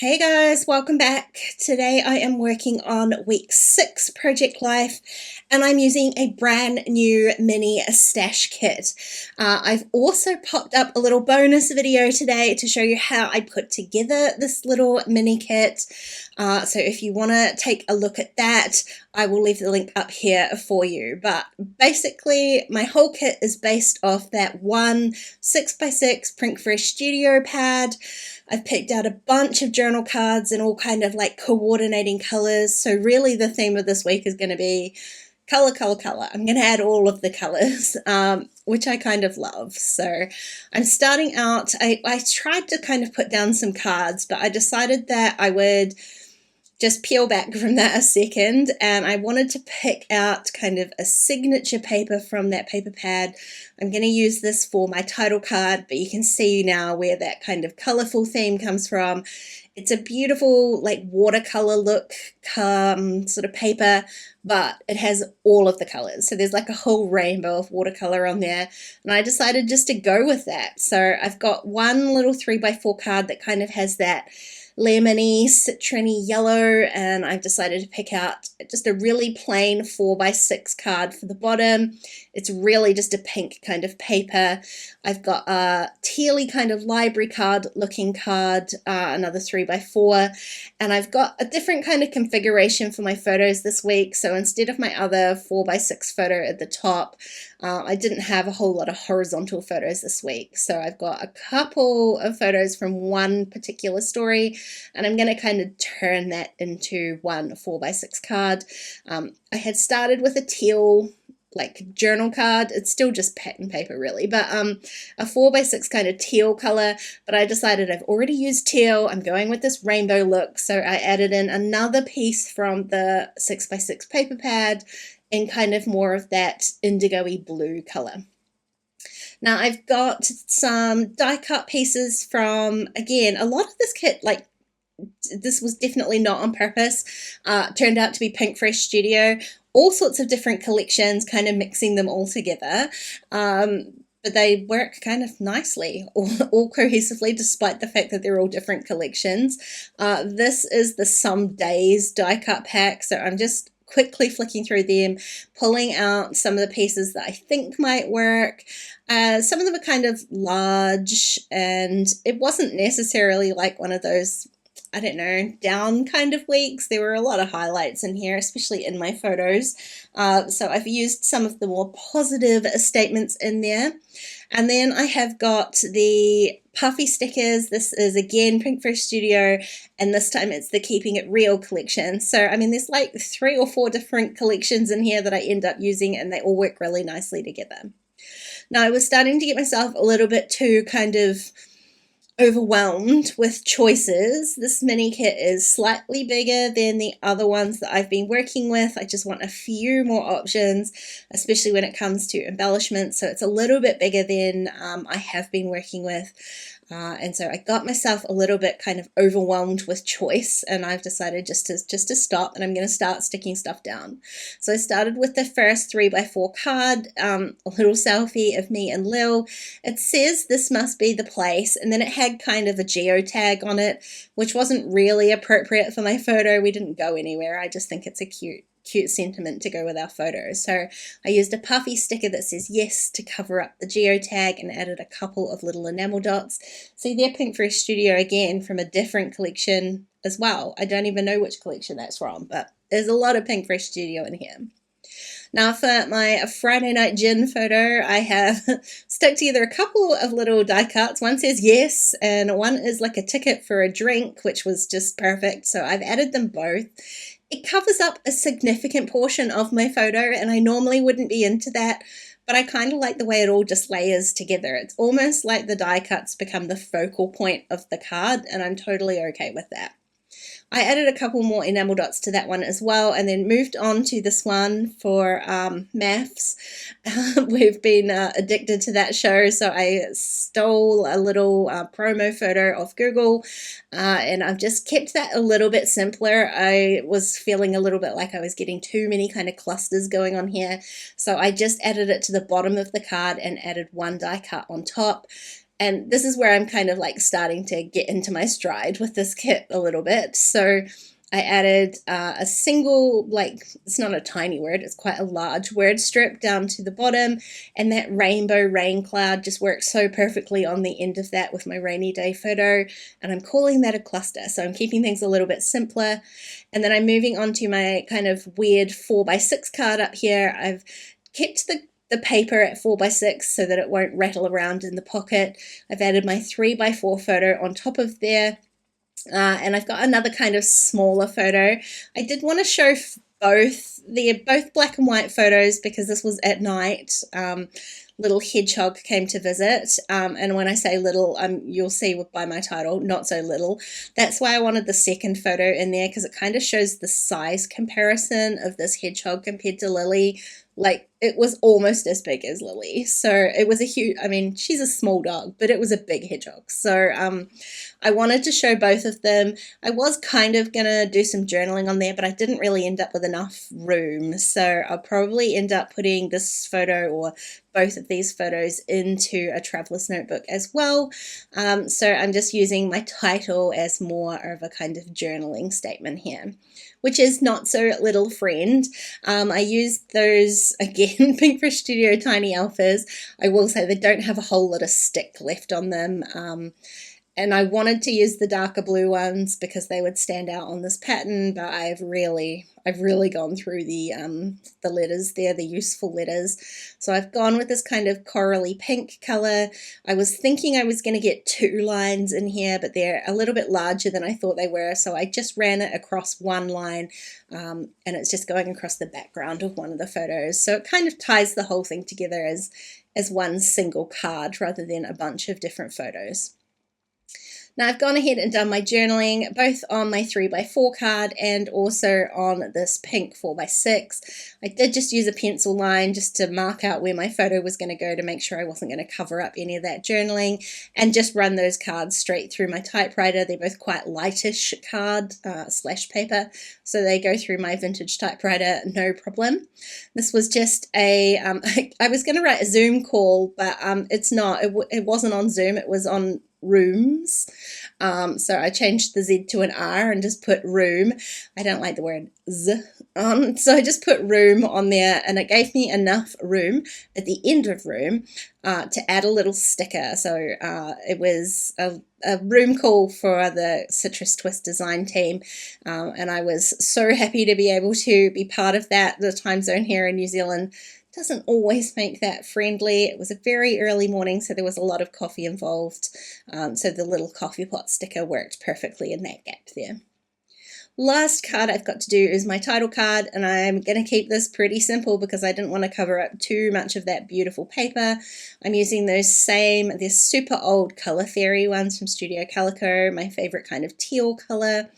Hey guys, welcome back. Today I am working on week 6 Project Life and I'm using a brand new mini stash kit. I've also popped up a little bonus video today to show you how I put together this little mini kit. So if you want to take a look at that, I will leave the link up here for you. But basically my whole kit is based off that one 6x6 Printfresh Studio pad. I've picked out a bunch of journal cards in all kind of like coordinating colors. So really the theme of this week is going to be color, color, color. I'm going to add all of the colors, which I kind of love. So I'm starting out, I tried to kind of put down some cards, but I decided that I would just peel back from that a second, and I wanted to pick out kind of a signature paper from that paper pad. I'm going to use this for my title card, but you can see now where that kind of colorful theme comes from. It's a beautiful like watercolor look sort of paper, but it has all of the colors. So there's like a whole rainbow of watercolor on there, and I decided just to go with that. So I've got one little 3x4 card that kind of has that lemony, citrony yellow, and I've decided to pick out just a really plain 4x6 card for the bottom. It's really just a pink kind of paper. I've got a tealy kind of library card looking card, another 3x4, and I've got a different kind of configuration for my photos this week. So instead of my other 4x6 photo at the top, I didn't have a whole lot of horizontal photos this week. So I've got a couple of photos from one particular story, and I'm going to kind of turn that into one 4x6 card. I had started with a teal like journal card. It's still just pattern paper really, but a 4x6 kind of teal color, but I decided I've already used teal, I'm going with this rainbow look, so I added in another piece from the 6x6 paper pad in kind of more of that indigo-y blue color. Now I've got some die cut pieces from, again, a lot of this kit, like this was definitely not on purpose, turned out to be Printfresh Studio, all sorts of different collections, kind of mixing them all together, but they work kind of nicely, all cohesively, despite the fact that they're all different collections. This is the Some Days die cut pack, so I'm just quickly flicking through them, pulling out some of the pieces that I think might work. Some of them are kind of large, and it wasn't necessarily like one of those, I don't know, down kind of weeks. There were a lot of highlights in here, especially in my photos. So I've used some of the more positive statements in there. And then I have got the puffy stickers. This is again Printfresh Studio, and this time it's the Keeping It Real collection. So I mean, there's like 3 or 4 different collections in here that I end up using, and they all work really nicely together. Now I was starting to get myself a little bit too kind of overwhelmed with choices. This mini kit is slightly bigger than the other ones that I've been working with. I just want a few more options, especially when it comes to embellishments. So it's a little bit bigger than I have been working with. And so I got myself a little bit kind of overwhelmed with choice, and I've decided just to stop, and I'm going to start sticking stuff down. So I started with the first 3x4 card, a little selfie of me and Lil. It says this must be the place, and then it had kind of a geotag on it, which wasn't really appropriate for my photo. We didn't go anywhere. I just think it's a cute sentiment to go with our photos. So I used a puffy sticker that says yes to cover up the geotag, and added a couple of little enamel dots. See, they're Printfresh Studio again from a different collection as well. I don't even know which collection that's from, but there's a lot of Printfresh Studio in here. Now for my Friday night gin photo, I have stuck together a couple of little die cuts. One says yes, and one is like a ticket for a drink, which was just perfect. So I've added them both. It covers up a significant portion of my photo, and I normally wouldn't be into that, but I kind of like the way it all just layers together. It's almost like the die cuts become the focal point of the card, and I'm totally okay with that. I added a couple more enamel dots to that one as well, and then moved on to this one for maths. We've been addicted to that show, so I stole a little promo photo off Google, and I've just kept that a little bit simpler. I was feeling a little bit like I was getting too many kind of clusters going on here, so I just added it to the bottom of the card and added one die cut on top. And this is where I'm kind of like starting to get into my stride with this kit a little bit. So I added a single, like, it's not a tiny word, it's quite a large word strip down to the bottom, and that rainbow rain cloud just works so perfectly on the end of that with my rainy day photo, and I'm calling that a cluster, so I'm keeping things a little bit simpler. And then I'm moving on to my kind of weird 4x6 card up here. I've kept the paper at 4x6 so that it won't rattle around in the pocket. I've added my 3x4 photo on top of there. And I've got another kind of smaller photo. I did want to show both. They're both black and white photos because this was at night. Little Hedgehog came to visit, and when I say little, you'll see by my title, not so little. That's why I wanted the second photo in there, because it kind of shows the size comparison of this hedgehog compared to Lily. Like, it was almost as big as Lily, so it was a huge, I mean, she's a small dog, but it was a big hedgehog. So I wanted to show both of them. I was kind of gonna do some journaling on there, but I didn't really end up with enough room, so I'll probably end up putting this photo or both of these photos into a traveler's notebook as well. So I'm just using my title as more of a kind of journaling statement here, which is Not So Little Friend. I used those, again, Pink Fresh Studio Tiny Alphas. I will say they don't have a whole lot of stick left on them. And I wanted to use the darker blue ones because they would stand out on this pattern, but I've really gone through the letters there, the useful letters. So I've gone with this kind of corally pink color. I was thinking I was going to get 2 lines in here, but they're a little bit larger than I thought they were, so I just ran it across one line, and it's just going across the background of one of the photos. So it kind of ties the whole thing together as one single card rather than a bunch of different photos. Now I've gone ahead and done my journaling both on my 3x4 card and also on this pink 4x6. I did just use a pencil line just to mark out where my photo was going to go to make sure I wasn't going to cover up any of that journaling, and just run those cards straight through my typewriter. They're both quite lightish card slash paper, so they go through my vintage typewriter no problem. This was just a, I was going to write a Zoom call, but it's not. It wasn't on Zoom, it was on rooms. So I changed the Z to an R and just put room. I don't like the word Z. So I just put room on there, and it gave me enough room at the end of room to add a little sticker. So it was a room call for the Citrus Twist design team, and I was so happy to be able to be part of that. The time zone here in New Zealand doesn't always make that friendly. It was a very early morning, so there was a lot of coffee involved. So the little coffee pot sticker worked perfectly in that gap there. Last card I've got to do is my title card, and I'm going to keep this pretty simple because I didn't want to cover up too much of that beautiful paper. I'm using they're super old Color Theory ones from Studio Calico, my favorite kind of teal color.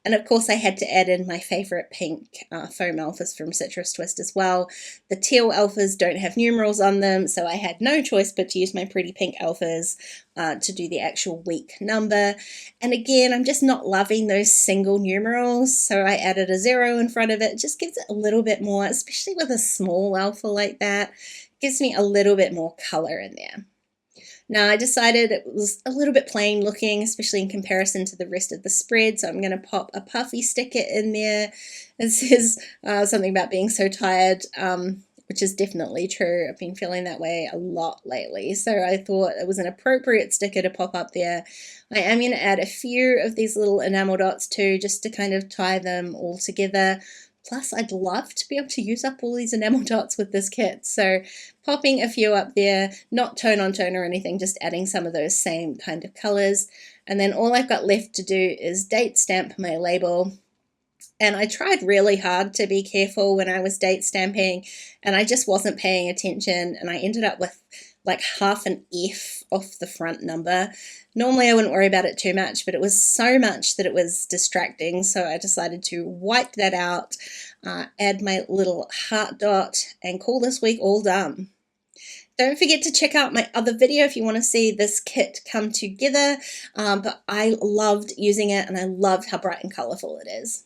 And of course I had to add in my favorite pink foam alphas from Citrus Twist as well. The teal alphas don't have numerals on them, so I had no choice but to use my pretty pink alphas to do the actual week number. And again, I'm just not loving those single numerals, so I added a 0 in front of it. It just gives it a little bit more, especially with a small alpha like that. It gives me a little bit more color in there. Now I decided it was a little bit plain looking, especially in comparison to the rest of the spread, so I'm going to pop a puffy sticker in there. It says something about being so tired, which is definitely true. I've been feeling that way a lot lately, so I thought it was an appropriate sticker to pop up there. I am going to add a few of these little enamel dots too, just to kind of tie them all together. Plus, I'd love to be able to use up all these enamel dots with this kit. So popping a few up there, not tone on tone or anything, just adding some of those same kind of colors. And then all I've got left to do is date stamp my label. And I tried really hard to be careful when I was date stamping, and I just wasn't paying attention, and I ended up with like half an F off the front number. Normally I wouldn't worry about it too much, but it was so much that it was distracting, so I decided to wipe that out, add my little heart dot, and call this week all done. Don't forget to check out my other video if you want to see this kit come together, but I loved using it, and I loved how bright and colourful it is.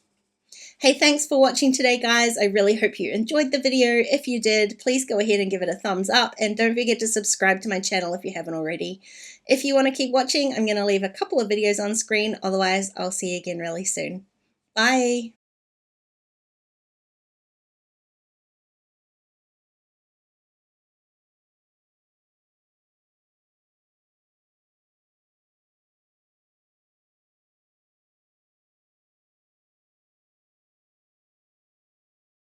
Hey, thanks for watching today, guys. I really hope you enjoyed the video. If you did, please go ahead and give it a thumbs up, and don't forget to subscribe to my channel if you haven't already. If you want to keep watching, I'm going to leave a couple of videos on screen. Otherwise, I'll see you again really soon. Bye.